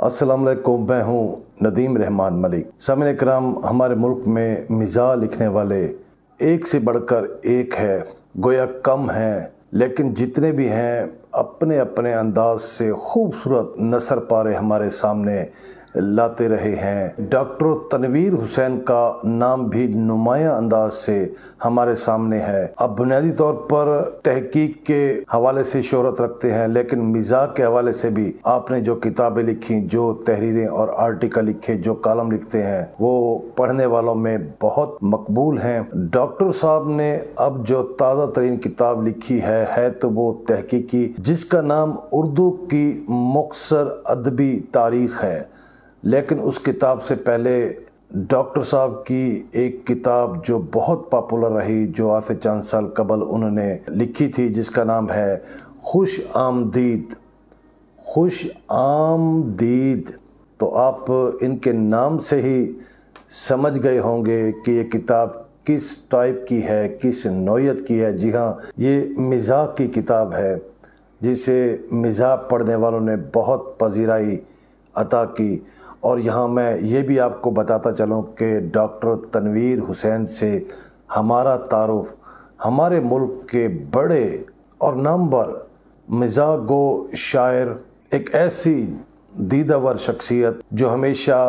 अस्सलाम वालेकुम, मैं हूँ नदीम रहमान मलिक। सामने कराम, हमारे मुल्क में मिज़ाह लिखने वाले एक से बढ़कर एक है, गोया कम हैं, लेकिन जितने भी हैं अपने अपने अंदाज से खूबसूरत नसर पारे हमारे सामने लाते रहे हैं। डॉक्टर तनवीर हुसैन का नाम भी नुमाया अंदाज से हमारे सामने है। अब बुनियादी तौर पर तहकीक के हवाले से शोहरत रखते हैं, लेकिन मिजाज के हवाले से भी आपने जो किताबें लिखी, जो तहरीरें और आर्टिकल लिखे, जो कॉलम लिखते हैं, वो पढ़ने वालों में बहुत मकबूल हैं। डॉक्टर साहब ने अब जो ताज़ा तरीन किताब लिखी है तो वो तहकीकी, जिसका नाम उर्दू की मुख्तसर अदबी तारीख है। लेकिन उस किताब से पहले डॉक्टर साहब की एक किताब जो बहुत पॉपुलर रही, जो आज से चंद साल कबल उन्होंने लिखी थी, जिसका नाम है खुश आमदीद। खुश आमदीद, तो आप इनके नाम से ही समझ गए होंगे कि ये किताब किस टाइप की है, किस नौयत की है। जी हाँ, ये मिजाह की किताब है, जिसे मिजाह पढ़ने वालों ने बहुत पजीराई अता की। और यहाँ मैं ये भी आपको बताता चलूँ कि डॉक्टर तनवीर हुसैन से हमारा तारुफ हमारे मुल्क के बड़े और नामवर मिजाह गो शायर, एक ऐसी दीदावर शख्सियत जो हमेशा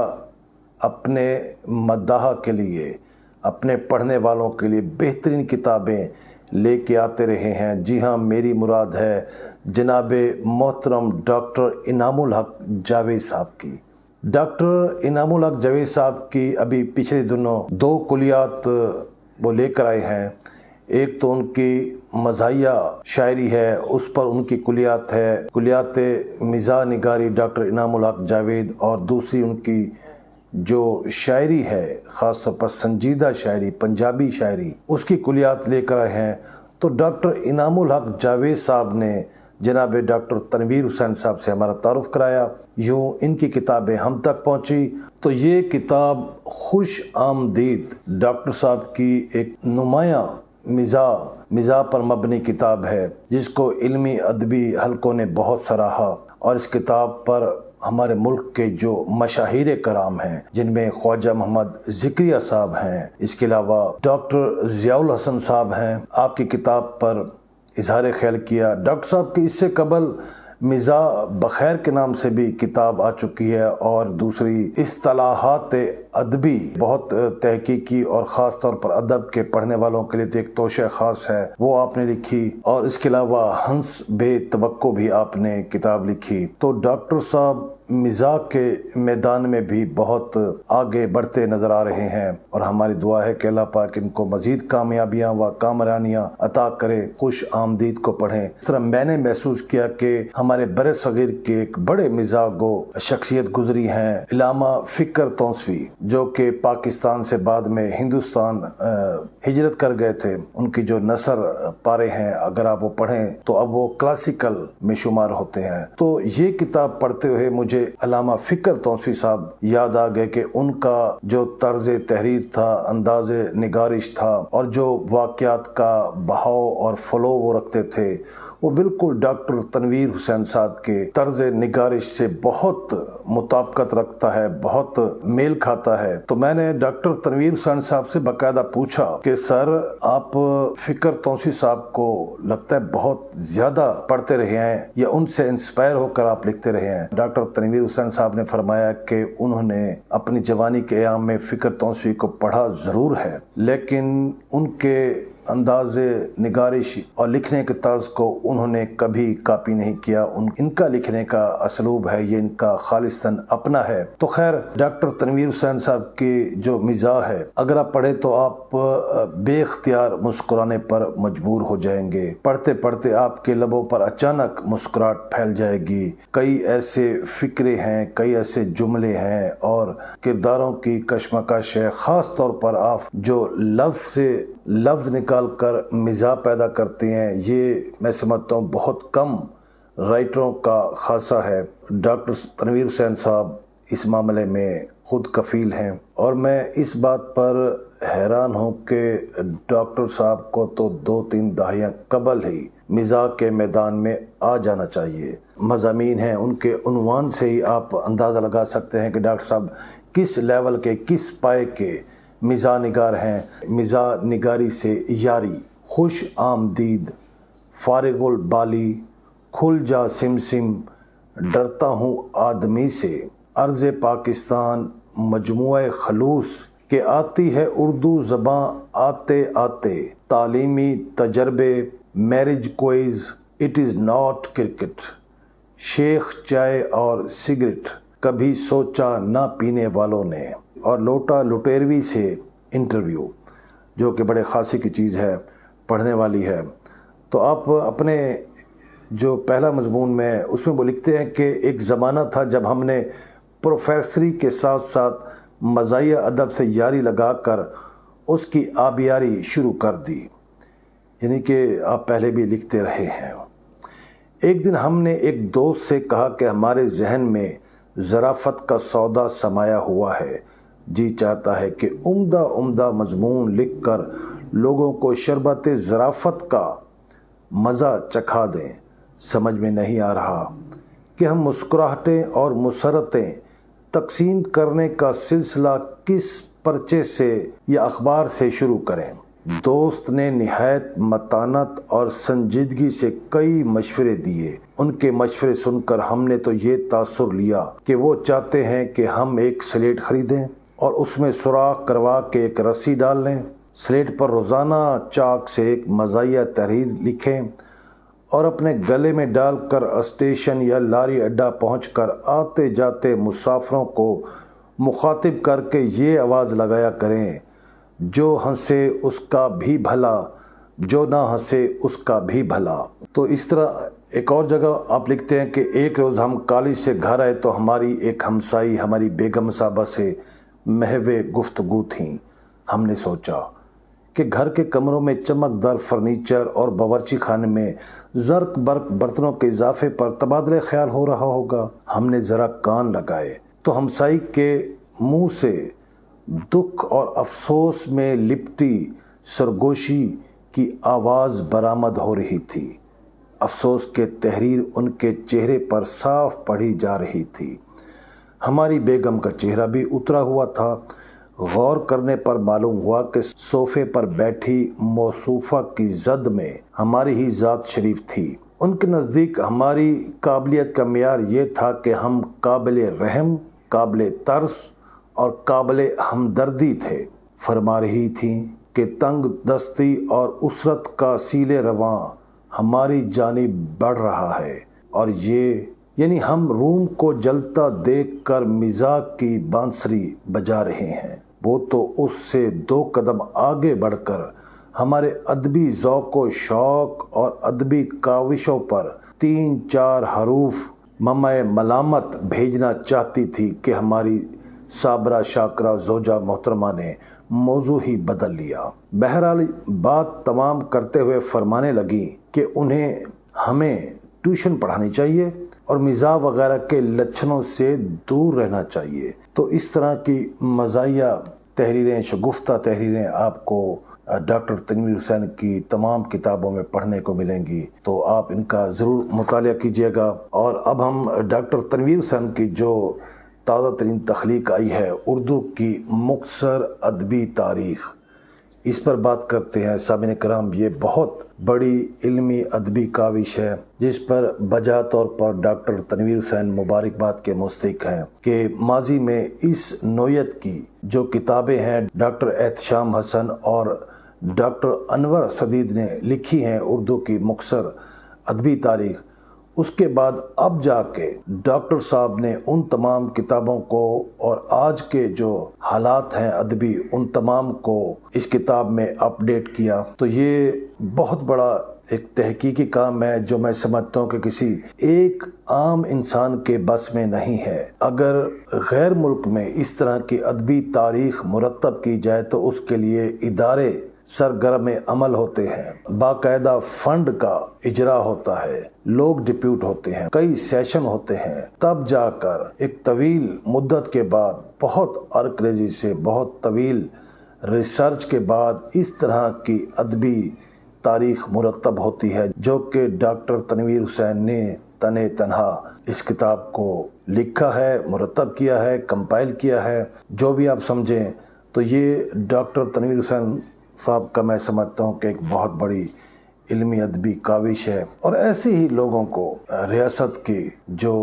अपने मद्दाह के लिए, अपने पढ़ने वालों के लिए बेहतरीन किताबें लेके आते रहे हैं। जी हाँ, मेरी मुराद है जनाबे मोहतरम डॉक्टर इनामुल हक जावेद साहब की। डॉक्टर इनामुल हक जावेद साहब की अभी पिछले दिनों दो कुलियात वो लेकर आए हैं। एक तो उनकी मज़ाहिया शायरी है, उस पर उनकी कुलियात है, कुलियात मिजाह निगारी डॉक्टर इनामुल हक जावेद, और दूसरी उनकी जो शायरी है, ख़ास तौर पर संजीदा शायरी, पंजाबी शायरी, उसकी कुलियात लेकर आए हैं। तो डॉक्टर इनामुल हक जावेद साहब ने जनाब डॉक्टर तनवीर हुसैन साहब से हमारा तारुफ कराया। यूँ इनकी किताबें हम तक पहुँची। तो ये किताब खुश आमदीद डॉक्टर साहब की एक नुमाया मिजाह पर मबनी किताब है, जिसको इल्मी अदबी हलकों ने बहुत सराहा। और इस किताब पर हमारे मुल्क के जो मशाहिर कराम हैं, जिनमें ख्वाजा मोहम्मद ज़िक्रिया साहब हैं, इसके अलावा डॉक्टर ज़ियाउल हसन साहब हैं, आपकी किताब पर इजहार ख्याल किया। डॉक्टर साहब की इससे कबल मिजाह बखैर के नाम से भी किताब आ चुकी है, और दूसरी इस्तिलाहात अदबी, बहुत तहकीकी और ख़ास तौर पर अदब के पढ़ने वालों के लिए तो एक तोशा ख़ास है, वो आपने लिखी। और इसके अलावा हंस बे तवक्को भी आपने किताब लिखी। तो डॉक्टर साहब मिजाह के मैदान में भी बहुत आगे बढ़ते नज़र आ रहे हैं, और हमारी दुआ है कि अल्लाह पाक इनको मज़ीद कामयाबियाँ व कामरानियाँ अता करे। खुश आमदीद को पढ़ें। इस तरह मैंने महसूस किया कि हमारे बड़े सगीर के एक बड़े मिजाह गो शख्सियत गुजरी हैं, इलामा फ़िक्र तौंसवी, जो कि पाकिस्तान से बाद में हिंदुस्तान हिजरत कर गए थे। उनकी जो नसर पारे हैं, अगर आप वो पढ़ें तो अब वो क्लासिकल में शुमार होते हैं। तो ये किताब पढ़ते हुए मुझे अल्लामा फ़िक्र तौंसवी साहब याद आ गए कि उनका जो तर्ज तहरीर था, अंदाज निगारिश था, और जो वाक़यात का बहाव और फ़लो वो रखते थे, वो बिल्कुल डॉक्टर तनवीर हुसैन साहब के तर्ज निगारिश से बहुत मुताबिकत रखता है, बहुत मेल खाता है। तो मैंने डॉक्टर तनवीर हुसैन साहब से बाकायदा पूछा कि सर, आप फ़िक्र तौंसवी साहब को लगता है बहुत ज़्यादा पढ़ते रहे हैं, या उनसे इंस्पायर होकर आप लिखते रहे हैं? डॉक्टर तनवीर हुसैन साहब ने फरमाया कि उन्होंने अपनी जवानी के अयाम में फ़िक्र तौंसवी को पढ़ा ज़रूर है, लेकिन उनके अंदाज़ निगारिश और लिखने के तर्ज को उन्होंने कभी कॉपी नहीं किया। इनका लिखने का असलूब है, ये इनका खालिसन अपना है। तो खैर, डॉक्टर तनवीर हुसैन साहब की जो मिजाह है, अगर आप पढ़े तो आप बेख्तियार मुस्कुराने पर मजबूर हो जाएंगे। पढ़ते पढ़ते आपके लबों पर अचानक मुस्कुराहट फैल जाएगी। कई ऐसे फिक्रे हैं, कई ऐसे जुमले हैं और किरदारों की कशमकश है। ख़ास तौर पर आप जो लफ्ज़ से लफ्ज़ निकाल कर मिजाह पैदा करते हैं, ये मैं समझता हूँ बहुत कम राइटरों का खासा है। डॉक्टर तनवीर हुसैन साहब इस मामले में खुद कफ़ील हैं, और मैं इस बात पर हैरान हूँ कि डॉक्टर साहब को तो 2-3 दहाइयाँ कबल ही मिजाह के मैदान में आ जाना चाहिए। مضامین ہیں ان کے عنوان سے ہی آپ اندازہ لگا سکتے ہیں کہ ڈاکٹر صاحب کس لیول کے، کس پائے کے مزاح نگار ہیں۔ مزاح نگاری سے یاری، خوش آمدید، فارغ البالی، کھل جا سمسم، ڈرتا ہوں آدمی سے، عرض پاکستان، مجموعہ خلوص کہ آتی ہے اردو زباں آتے آتے، تعلیمی تجربے، marriage quiz, it is not cricket, شیخ چائے اور سگریٹ، کبھی سوچا نہ پینے والوں نے، اور لوٹا لٹیروی سے انٹرویو، جو کہ بڑے خاصی کی چیز ہے، پڑھنے والی ہے۔ تو آپ اپنے جو پہلا مضمون میں اس میں وہ لکھتے ہیں کہ ایک زمانہ تھا جب ہم نے پروفیسری کے ساتھ ساتھ مزاحیہ ادب سے یاری لگا کر اس کی آبیاری شروع کر دی، یعنی کہ آپ پہلے بھی لکھتے رہے ہیں۔ ایک دن ہم نے ایک دوست سے کہا کہ ہمارے ذہن میں ظرافت کا سودا سمایا ہوا ہے، جی چاہتا ہے کہ عمدہ عمدہ مضمون لکھ کر لوگوں کو شربت ظرافت کا مزہ چکھا دیں۔ سمجھ میں نہیں آ رہا کہ ہم مسکراہٹیں اور مسرتیں تقسیم کرنے کا سلسلہ کس پرچے سے یا اخبار سے شروع کریں۔ دوست نے نہایت متانت اور سنجیدگی سے کئی مشورے دیے۔ ان کے مشورے سن کر ہم نے تو یہ تاثر لیا کہ وہ چاہتے ہیں کہ ہم ایک سلیٹ خریدیں اور اس میں سوراخ کروا کے ایک رسی ڈال لیں، سلیٹ پر روزانہ چاک سے ایک مزاحیہ تحریر لکھیں اور اپنے گلے میں ڈال کر اسٹیشن یا لاری اڈا پہنچ کر آتے جاتے مسافروں کو مخاطب کر کے یہ آواز لگایا کریں، جو ہنسے اس کا بھی بھلا، جو نہ ہنسے اس کا بھی بھلا۔ تو اس طرح ایک اور جگہ آپ لکھتے ہیں کہ ایک روز ہم کالج سے گھر آئے تو ہماری ایک ہمسائی ہماری بیگم صاحبہ سے محو گفتگو تھیں۔ ہم نے سوچا کہ گھر کے کمروں میں چمکدار فرنیچر اور باورچی خانے میں زرق برق برتنوں کے اضافے پر تبادلہ خیال ہو رہا ہوگا۔ ہم نے ذرا کان لگائے تو ہمسائی کے منہ سے دکھ اور افسوس میں لپٹی سرگوشی کی آواز برآمد ہو رہی تھی۔ افسوس کے تحریر ان کے چہرے پر صاف پڑھی جا رہی تھی۔ ہماری بیگم کا چہرہ بھی اترا ہوا تھا۔ غور کرنے پر معلوم ہوا کہ صوفے پر بیٹھی موصوفہ کی زد میں ہماری ہی ذات شریف تھی۔ ان کے نزدیک ہماری قابلیت کا معیار یہ تھا کہ ہم قابل رحم، قابل ترس اور قابل ہمدردی تھے۔ فرما رہی تھیں کہ تنگ دستی اور اسرت کا سیل رواں ہماری جانب بڑھ رہا ہے، اور یہ یعنی ہم روم کو جلتا دیکھ کر مزاح کی بانسری بجا رہے ہیں۔ وہ تو اس سے 2 قدم آگے بڑھ کر ہمارے ادبی ذوق و شوق اور ادبی کاوشوں پر 3-4 حروف ممے ملامت بھیجنا چاہتی تھی کہ ہماری صابرہ شاکرہ زوجہ محترمہ نے موضوع ہی بدل لیا۔ بہرحال بات تمام کرتے ہوئے فرمانے لگی کہ انہیں ہمیں ٹیوشن پڑھانی چاہیے اور مزاح وغیرہ کے لچھنوں سے دور رہنا چاہیے۔ تو اس طرح کی مزاحیہ تحریریں، شگفتہ تحریریں آپ کو ڈاکٹر تنویر حسین کی تمام کتابوں میں پڑھنے کو ملیں گی، تو آپ ان کا ضرور مطالعہ کیجیے گا۔ اور اب ہم ڈاکٹر تنویر حسین کی جو تازہ ترین تخلیق آئی ہے، اردو کی مختصر ادبی تاریخ، اس پر بات کرتے ہیں۔ سامعین کرام، یہ بہت بڑی علمی ادبی کاوش ہے جس پر بجا طور پر ڈاکٹر تنویر حسین مبارکباد کے مستحق ہیں کہ ماضی میں اس نوعیت کی جو کتابیں ہیں ڈاکٹر احتشام حسن اور ڈاکٹر انور سدید نے لکھی ہیں اردو کی مختصر ادبی تاریخ، اس کے بعد اب جا کے ڈاکٹر صاحب نے ان تمام کتابوں کو اور آج کے جو حالات ہیں ادبی ان تمام کو اس کتاب میں اپ ڈیٹ کیا۔ تو یہ بہت بڑا ایک تحقیقی کام ہے جو میں سمجھتا ہوں کہ کسی ایک عام انسان کے بس میں نہیں ہے۔ اگر غیر ملک میں اس طرح کی ادبی تاریخ مرتب کی جائے تو اس کے لیے ادارے سرگرم عمل ہوتے ہیں، باقاعدہ فنڈ کا اجرا ہوتا ہے، لوگ ڈپیوٹ ہوتے ہیں، کئی سیشن ہوتے ہیں، تب جا کر ایک طویل مدت کے بعد بہت ارکریزی سے بہت طویل ریسرچ کے بعد اس طرح کی ادبی تاریخ مرتب ہوتی ہے جو کہ ڈاکٹر تنویر حسین نے तने तनहा इस किताब को लिखा है, मुरतब किया है, कंपाइल किया है। जो भी आप समझें, तो ये डॉक्टर तनवीर हुसैन साहब का मैं समझता हूँ कि एक बहुत बड़ी इल्मी अदबी काविश है। और ऐसे ही लोगों को रियासत की जो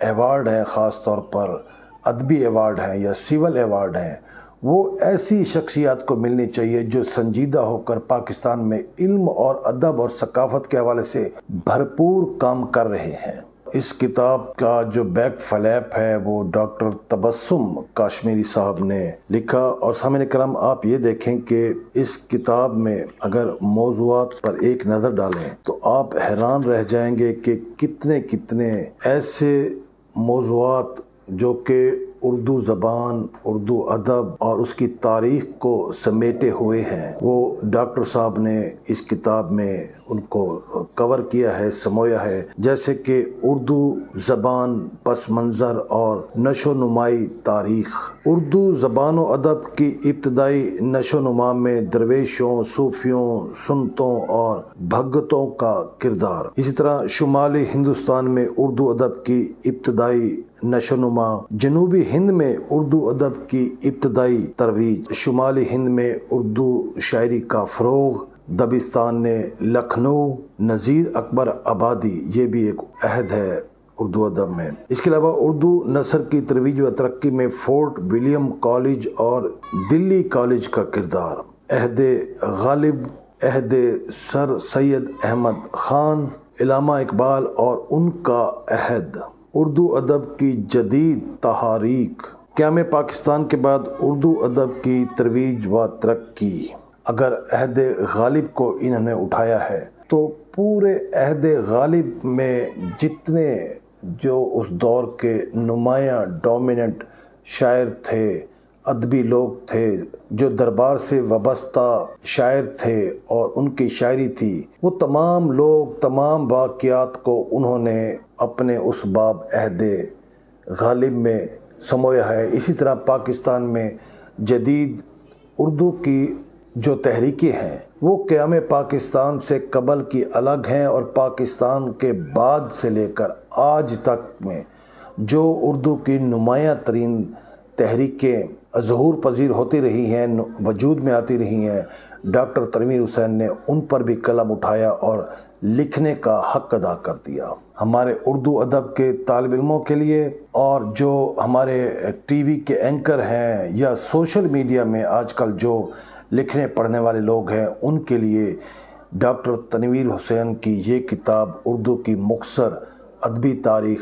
एवार्ड है, ख़ास तौर पर अदबी एवार्ड हैं या सिविल एवार्ड हैं, वो ऐसी शख्सियत को मिलनी चाहिए जो संजीदा होकर पाकिस्तान में इल्म और अदब और सकाफत के हवाले से भरपूर काम कर रहे हैं। इस किताब का जो बैक फ्लैप है वो डॉक्टर तबस्सुम काश्मीरी साहब ने लिखा। और सामने करम आप ये देखें कि इस किताब में अगर मौज़ूआत पर एक नज़र डालें तो आप हैरान रह जाएंगे कि कितने कितने ऐसे मौज़ूआत जो कि उर्दू ज़बान, उर्दू अदब और उसकी तारीख़ को समेटे हुए हैं, वो डॉक्टर साहब ने इस किताब में उनको कवर किया है, समोया है। जैसे कि उर्दू ज़बान, पस मंज़र और नशो नुमाई तारीख़। उर्दू ज़बान और अदब की इब्तदाई नशो नुमा में दरवेशों, सूफियों, सुन्नतों और भगतों का किरदार। इसी तरह शुमाली हिंदुस्तान में उर्दू अदब की इब्तदाई नशोनुमा, जनूबी हिंद में उर्दू अदब की इब्तदाई तरवीज, शुमाली हिंद में उर्दू शायरी का फ़रोग़, दबिस्तान ने लखनऊ, नज़ीर अकबर आबादी, ये भी एक अहद है उर्दू अदब में। इसके अलावा उर्दू नसर की तरवीज व तरक्की में फोर्ट विलियम कॉलेज और दिल्ली कॉलेज का किरदार। अहदे गालिब, अहदे सर सैयद अहमद ख़ान, इलामा इकबाल और उनका अहद। उर्दू अदब की जदीद तहारीक, क़याम पाकिस्तान के बाद उर्दू अदब की तरवीज व तरक्की। अगर अहद गालिब को इन्होंने उठाया है तो पूरे अहद गालिब में जितने जो उस दौर के नुमायाँ डोमिनेंट शायर थे, अदबी लोग थे, जो दरबार से वाबस्ता शायर थे और उनकी शायरी थी, वो तमाम लोग, तमाम वाक़ियात को उन्होंने अपने उस बाब अहदे गालिब में समोया है। इसी तरह पाकिस्तान में जदीद उर्दू की जो तहरीकें हैं वो क़याम पाकिस्तान से कबल की अलग हैं, और पाकिस्तान के बाद से लेकर आज तक में जो उर्दू की नुमायाँ तरीन तहरीकें ज़हूर पजीर होती रही हैं, वजूद में आती रही हैं, डॉक्टर तनवीर हुसैन ने उन पर भी कलम उठाया और लिखने का हक अदा कर दिया। हमारे उर्दू अदब के तालिब इल्मों के लिए और जो हमारे टीवी के एंकर हैं या सोशल मीडिया में आजकल जो लिखने पढ़ने वाले लोग हैं, उनके लिए डॉक्टर तनवीर हुसैन की ये किताब उर्दू की मुख्तसर अदबी तारीख़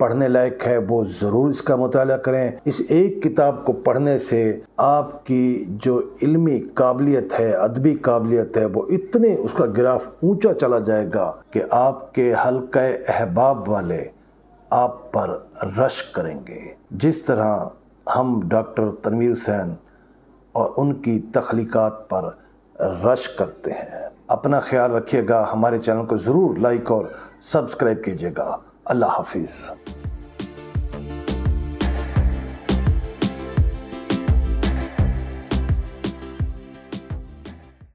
पढ़ने लायक है। वो ज़रूर इसका मुताला करें। इस एक किताब को पढ़ने से आपकी जो इल्मी काबिलियत है, अदबी काबिलियत है, वो इतने उसका ग्राफ ऊंचा चला जाएगा कि आपके हल्के अहबाब वाले आप पर रश करेंगे। जिस तरह हम डॉक्टर तनवीर हुसैन और उनकी तख्लीकात पर रश करते हैं। अपना ख्याल रखिएगा। हमारे चैनल को ज़रूर लाइक और सब्सक्राइब कीजिएगा। अल्लाह हाफिज़।